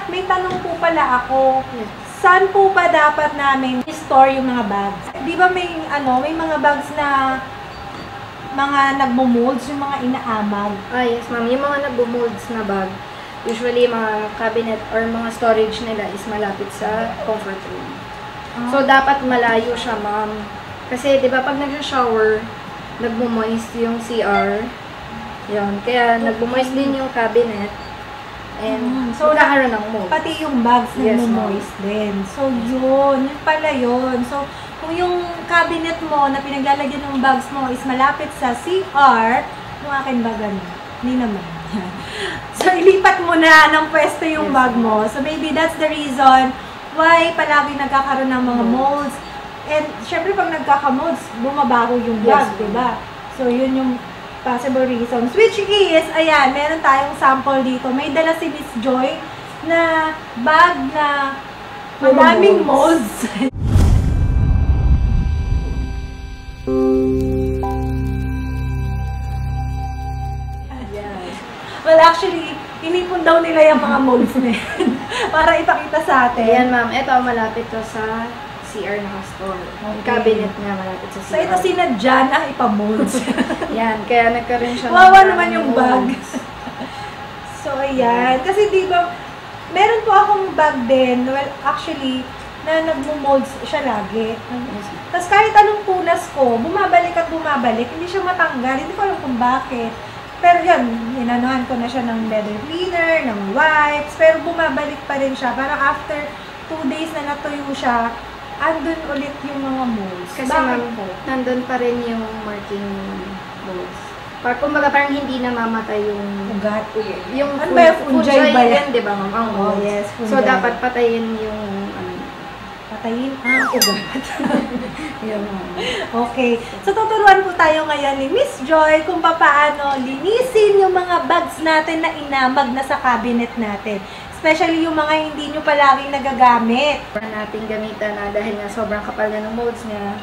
may tanong po pala ako. Saan po ba dapat namin i-store yung mga bags? Di ba may, may mga bags na mga nagmo-molds, yung mga inaamag? Yes ma'am. Yung mga nagmo-molds na bag, usually mga cabinet or mga storage nila is malapit sa comfort room. So, dapat malayo siya ma'am. Kasi, di ba, pag nag-shower, nagmo-moist yung CR. Yun. Kaya, nagmo-moist din yung cabinet. And, so, nakaroon ng mold. Pati yung bags nagmo-moist din. So, yun pala yun. So, kung yung cabinet mo na pinaglalagyan ng bags mo is malapit sa CR, yung akin bag hindi naman. So, ilipat mo na ng pwesto yung bag mo. So, maybe that's the reason why palagi nagkakaroon ng mga molds. And, syempre, pag nagkaka-molds, bumabaho yung bag, diba? So, yun yung possible reasons. Which is, ayan, meron tayong sample dito. May dala si Miss Joy na bag na maraming molds. Well, actually, inipon daw nila yung mga molds na yan para ipakita sa atin. Ayan, ma'am. Ito, malapit to sa CR naka-store. Yung cabinet niya malapit sa CR. So, ito sinadya na ipamolds. Yan, kaya nagkaroon siya wawa naman yung bag. So, ayan. Kasi di ba, meron po akong bag din. Well, actually, na nagmo-molds siya lagi. Tapos kahit anong punas ko, bumabalik at bumabalik, hindi siya matanggal. Hindi ko alam kung bakit. Pero yan, inanuhan ko na siya ng leather cleaner, ng wipes, pero bumabalik pa rin siya. Parang after 2 days na natuyo siya, andun ulit yung mga molds. Kasi ma'am, nandun pa rin yung marking molds. Kumbaga parang hindi namamatay yung ugat. Yung ano ba yung fungi ba yan? Di ba ma'am? Ang molds. Yes, so dapat patayin yung patayin ang ugat. Yun. Okay. So tuturuan po tayo ngayon ni Miss Joy kung paano linisin yung mga bags natin na inamag na sa cabinet natin. Especially yung mga hindi nyo palaging nagagamit. Para natin gamitan na dahil nga sobrang kapal na ng molds niya,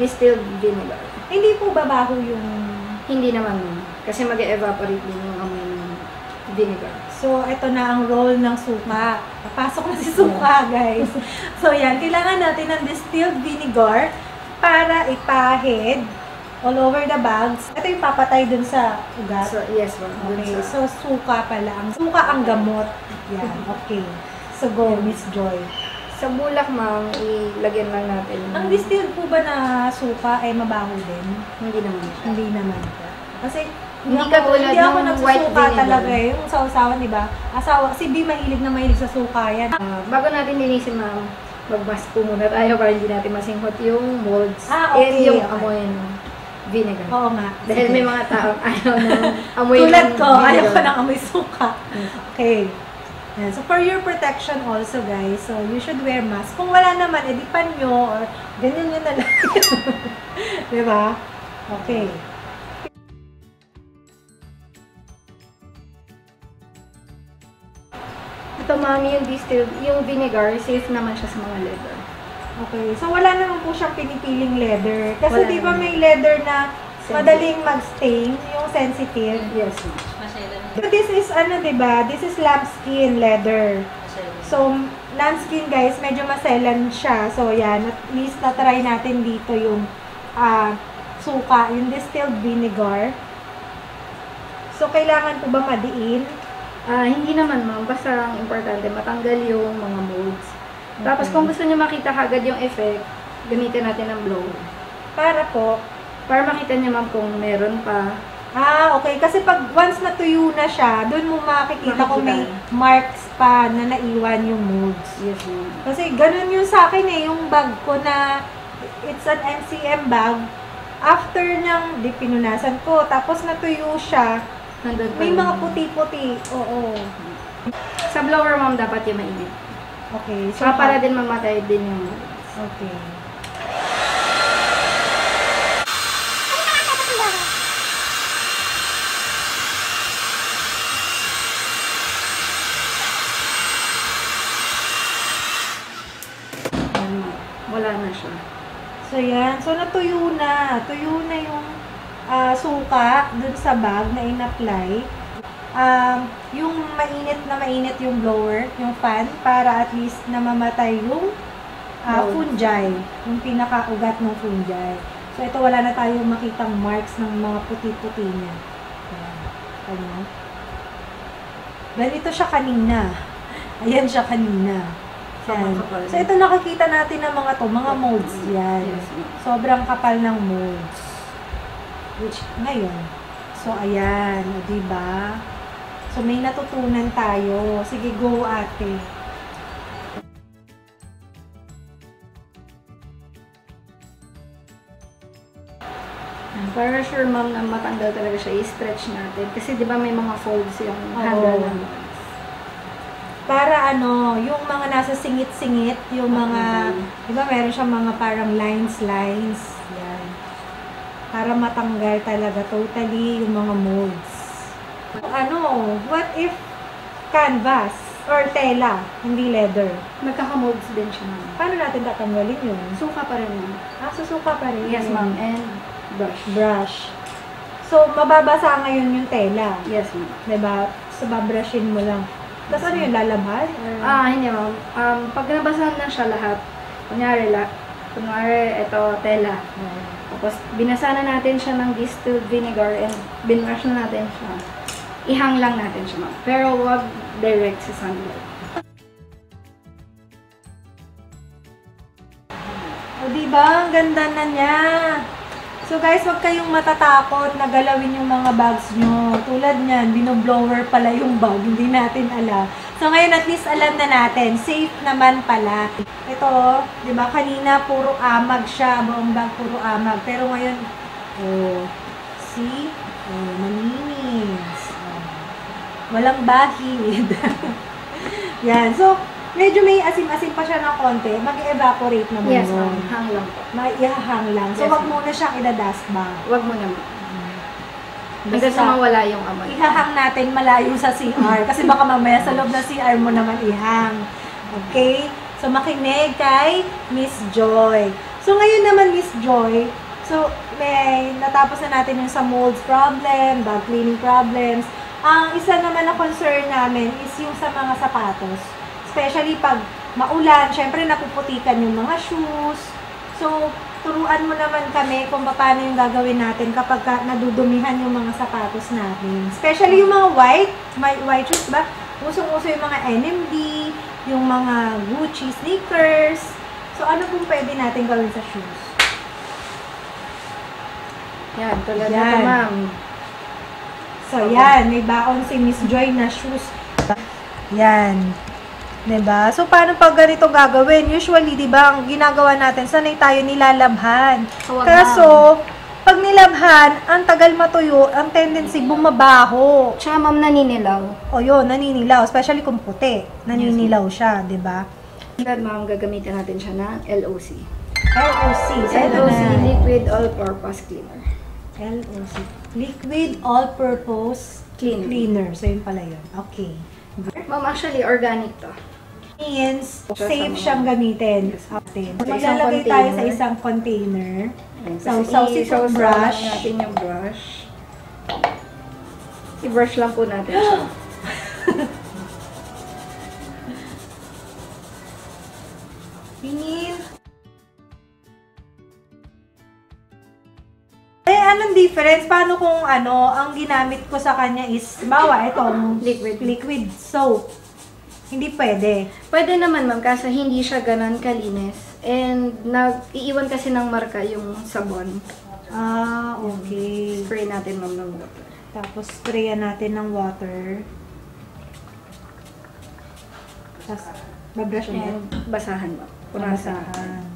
distilled vinegar. Hindi po babaho yung... Hindi naman nun. Kasi mag-evaporate din yung amoy ng vinegar. So, ito na ang role ng suka. Papasok na si suka, guys. So, yan. Kailangan natin ng distilled vinegar para ipahid all over the bags. Ito yung papatay dun sa ugat. So, yes, ma'am. Okay. So, suka pala. Suka ang gamot. Yan. Okay. So, go, Miss Joy. Sa bulak, ma'am, ilagyan lang natin. Ang distilled po ba na suka ay mabaho din? Hindi naman. Hindi naman. Kasi, hindi ako nagsusuka talaga eh. Yung sa usawan, di ba? Si B mahilig na mahilig sa suka yan. Bago natin linisin, ma'am, mag-mask po muna tayo para hindi natin masingkot yung molds. Okay. And yung amoy ng vinegar. Oo nga. Dahil may mga taong ayaw ng amoy ng tulad ko, vinegar. ayaw ko ng amoy suka. Okay. Yeah, so, for your protection also, guys, so you should wear mask. Kung wala naman, edi panyo or ganyan yun na lang. Diba? Okay. Ito, ma'am, yung distilled, yung vinegar, safe naman siya sa mga leather. Okay. So, wala naman po siyang pinipiling leather. Kasi Wala di ba naman. may leather na madaling mag-stain, yung sensitive? Yes, So, this is, di ba? This is lambskin leather. So, lambskin, guys, medyo maselan siya. So, yan. At least, na-try natin dito yung suka, yung distilled vinegar. So, kailangan po ba madiin? Hindi naman, ma'am. Basta ang importante, matanggal yung mga molds. Tapos, kung gusto nyo makita kagad yung effect, gamitin natin ng blower. Para makita nyo, ma'am, kung meron pa. Okay. Kasi pag once natuyo na siya, doon mo makikita kung may marks pa na naiwan yung molds. Yes, ma'am. Kasi ganun yung sa akin eh, yung bag ko na it's an MCM bag. After niyang pinunasan ko, tapos natuyo siya, may mga puti-puti. Oo. Sa blower, ma'am, dapat yung mainit. Okay. So, para din mamatay din yung molds. Okay. Wala na siya. So, yan. So, natuyo na. Tuyo na yung suka dun sa bag na in-apply. yung mainit yung blower, yung fan, para at least namamatay yung fungi, yung pinakaugat ng fungi. So, ito wala na tayong makitang marks ng mga puti-puti niya. Ayan. Ganito siya kanina. Ayan siya kanina. Yan. So, ito nakikita natin ng mga mga molds yan. Sobrang kapal ng molds. Which, ngayon. So, ayan. O, diba? So, may natutunan tayo. Sige, go ate. Para sure ma'am na matanggal talaga siya, i-stretch natin. Kasi di ba may mga folds yung handle ng bags. Para yung mga nasa singit-singit, yung mga, di ba meron siyang mga parang lines. Yan. Para matanggal talaga totally yung mga molds. What if canvas or tela, hindi leather? Magkaka-molds din siya ma'am. Paano natin tatanggalin yun? Suka pa rin ma'am. Susuka pa rin. Yes ma'am. And brush. So, mababasa ngayon yung tela. Yes ma'am. Diba? So, babrushin mo lang. Tapos ano yung lalabhan? Hindi ma'am. Pag nabasahan na siya lahat, kunyari ito tela. Tapos, binasa na natin siya ng distilled vinegar and binrush na natin siya. Ihang lang natin siya ma'am. Pero wag direct sa sunlight. O, diba? Ang ganda na niya. So guys, wag kayong matatakot na galawin yung mga bags nyo. Tulad niyan, binoblower pala yung bag. Hindi natin alam. So ngayon, at least alam na natin. Safe naman pala. Ito, di ba, kanina puro amag siya. Buong bag puro amag. Pero ngayon, see? Malinis. Walang bahid. Yan. So, medyo may asim-asim pa siya ng konti, mag-evaporate naman yes, yun. Yes, hang lang po. Ihahang lang. So, wag muna siyang ida-dust bag. Wag mo naman. Hanggang sa mawala yung amoy. Ihahang natin malayo sa CR. Kasi baka mamaya sa loob ng CR mo naman ihang. Okay? So, makinig kay Miss Joy. So, ngayon naman, Miss Joy, so, may natapos na natin yung sa molds problem, bag cleaning problems. Ang isa naman na concern namin is yung sa mga sapatos. Especially pag maulan, syempre napuputikan yung mga shoes. So, turuan mo naman kami kung paano yung gagawin natin kapag nadudumihan yung mga sapatos natin. Especially yung mga white shoes ba? Usong-uso yung mga NMD, yung mga Gucci sneakers. So, ano pong pwede natin gawin sa shoes? Yan, tulad nito ma'am. So, yan. May baon si Miss Joy na shoes. Yan. Diba? So, paano pag ganito gagawin? Usually, diba, ang ginagawa natin, sanay tayo nilalabhan. Kaso, pag nilabhan, ang tagal matuyo, ang tendency bumabaho. Tsaka, ma'am, naninilaw. O yun, naninilaw. Especially kung puti. Naninilaw siya, diba? Ma'am, gagamitan natin siya ng LOC. LOC. LOC, Liquid All-Purpose Cleaner. LOC. Liquid All-Purpose Cleaner. So, yun pala yun. Okay. Ma'am, actually, organic to. Means, safe siyang gamitin. Yes. Maglalagay tayo sa isang container. So, si brush. Natin yung brush. I-brush lang po natin siya. Tingin. Anong difference? Paano kung ang ginamit ko sa kanya is, bawa, itong liquid soap. Hindi pwede. Pwede naman, ma'am, kasi hindi siya ganun kalinis. And, iiwan kasi ng marka yung sabon. Okay. Spray natin, ma'am, ng water. Tapos, sprayan natin ng water. Tapos, babrush ulit. Basahan, ma'am. Basahan.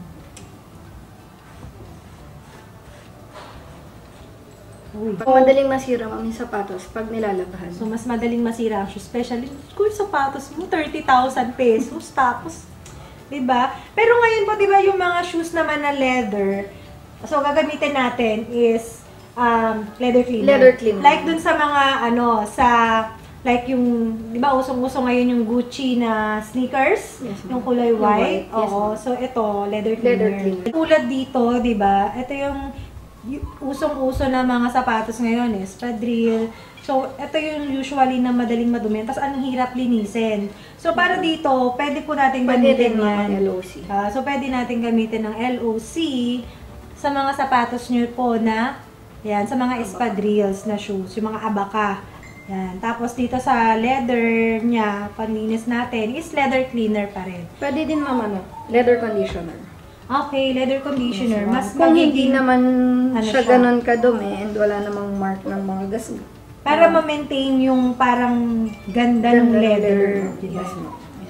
Madaling masira, ma'am, yung sapatos pag nilalabhan. So, mas madaling masira ang shoes. Especially, kung sapatos mo, 30,000 pesos. Tapos, diba? Pero ngayon po, diba, yung mga shoes naman na leather, so, gagamitin natin is leather cleaner. Leather cleaner. Like dun sa mga, like yung, diba, usong-uso ngayon yung Gucci na sneakers, yes, yung kulay white. Yes, oo. So, ito, leather cleaner. Leather cleaner. Tulad dito, diba, ito yung usong-uso na mga sapatos ngayon, espadrille. So, ito yung usually na madaling madumi. Tapos, ang hirap linisin. So, para dito, pwede po natin gamitin yan. LOC. So, pwede natin gamitin ng LOC sa mga sapatos nyo po na, yan, sa mga espadrilles na shoes, yung mga abaka. Yan. Tapos, dito sa leather niya, panlinis natin, is leather cleaner pa rin. Pwede din leather conditioner. Okay, leather conditioner. Yes, mas kung hindi magiging, naman siya siya? ganun kadumi and wala namang mark ng mga gasgo. para ma-maintain yung parang ganda ng leather. Yes,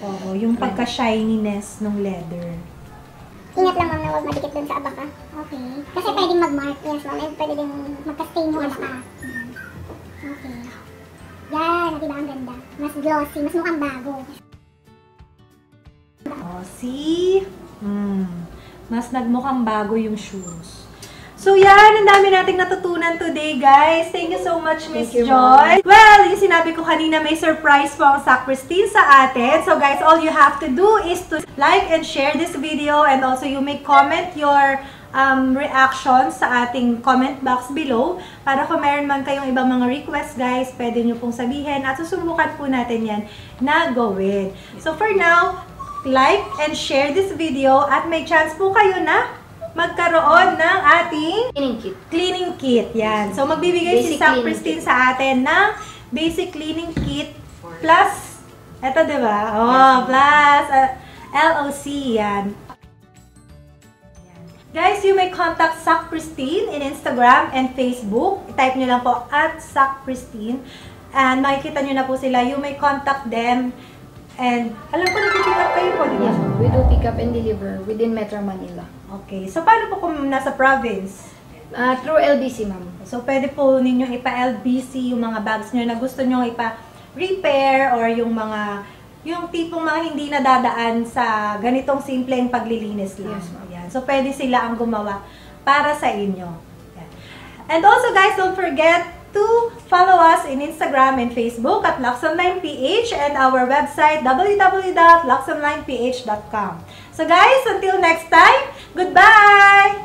Oo, yung pagka-shininess ng leather. Ingat lang ma'am na huwag madikit dun sa abaka. Okay. Kasi pwedeng mag-mark. Yes ma'am. And pwede din magka-stain yung abaka. Yan. Okay. Yan. Diba ang ganda? Mas glossy. Mas mukhang bago. Oh, see? Mas nagmukhang bago yung shoes. So yan, ang dami nating natutunan today, guys. Thank you so much, Miss Joy. Well, yung sinabi ko kanina, may surprise po ang Sacristine sa atin. So guys, all you have to do is to like and share this video, and also you may comment your reactions sa ating comment box below. Para kung meron man kayong ibang mga requests, guys, pwede nyo pong sabihin at susubukan po natin yan na gawin. So for now, like and share this video at may chance po kayo na magkaroon ng ating cleaning kit. Yan. So, magbibigay si Sacristine sa atin ng basic cleaning kit plus, eto diba? Oh, plus LOC. Yan. Guys, you may contact Sacristine in Instagram and Facebook. I-type nyo lang po at Sacristine. And makikita nyo na po sila. You may contact them. And alam ko, nag-pick up kayo po, di ba? Yes, we do pick up and deliver within Metro Manila. Okay. So, paano po kung nasa province? Through LBC, ma'am. So, pwede po ninyong ipa-LBC yung mga bags nyo na gusto nyo ipa-repair or yung tipong mga hindi nadadaan sa ganitong simpleng paglilinis lang. Yes, ma'am. Ayan. So, pwede sila ang gumawa para sa inyo. Ayan. And also, guys, don't forget to follow us in Instagram and Facebook at LuxOnlinePH and our website www.luxonlineph.com. So guys, until next time, goodbye!